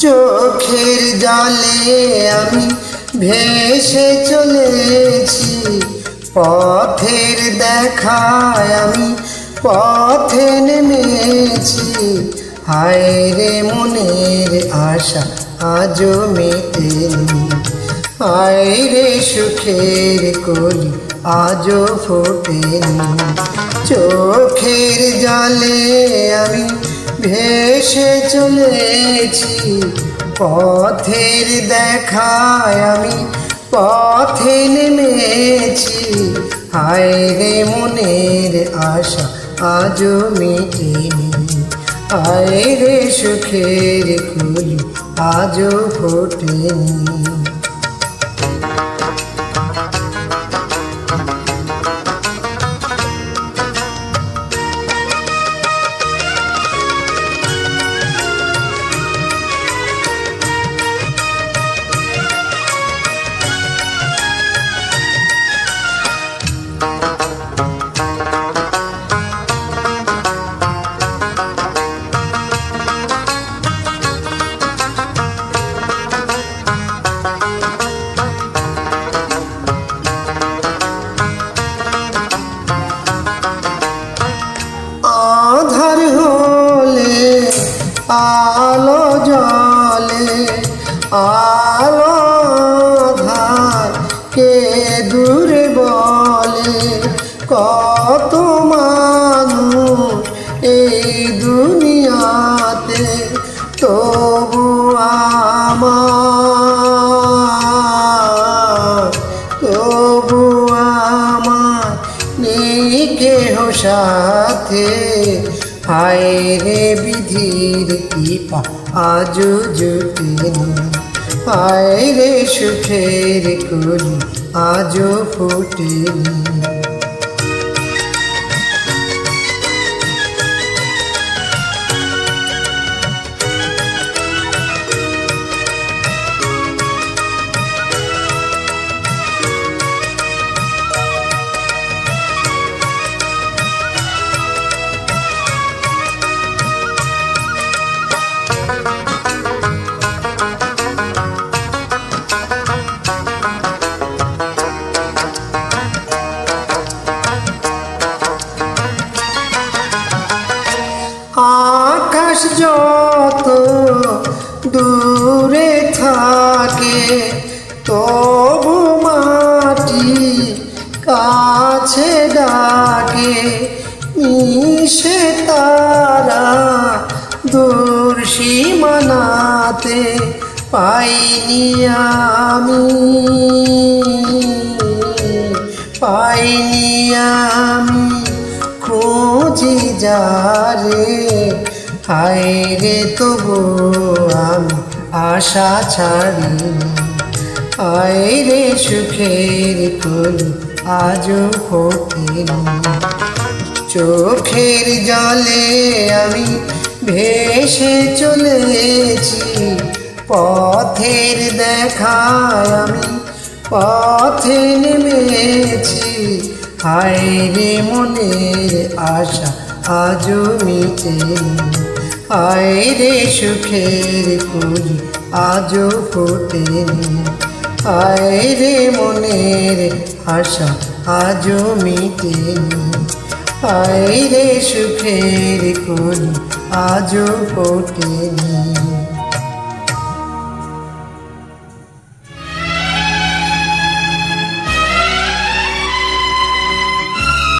চোখের জলে আমি ভেসে চলেছি, পথের দেখায় আমি পথে নেমেছি। হায় রে মনের আশা আজও মেটেনি, হায় রে সুখের কলি আজও ফোটেনি। চোখের জলে আমি ভেসে চলেছি, পথের দেখায় আমি পথে নেমেছি। হায় রে মনের আশা আজও মেটেনি, হায় রে সুখের কলি আজও ফোটেনি। আধার হলে আলো জ্বলে, আলো আধার কে দূরে বলে। কত মানুষ এই দুনিয়াতে, তবু আমার নেই কেহ সাথে। হায় রে বিধির কৃপা আজও জুটেনি, হায় রে সুখের কলি আজও ফোটেনি। আকাশ যত দূরে থাকে, তবু মাটি কাছে ডাকে। মিশে তারা দূর সীমানাতে, পাইনি আমি খুঁজি যারে। হায় রে তবু আমি আশা ছাড়িনি, হায় রে সুখের কলি আজও ফোটেনি। চোখের জলে আমি ভেসে চলেছি, পথের দেখায় আমি পথে নেমেছি। হায় রে মনের আশা আজও মিটেনি, হায় রে সুখের কলি আজও ফোটেনি। হায় রে মনের আশা আজও মিটেনি, হায় রে সুখের কলি আজও ফোটেনি।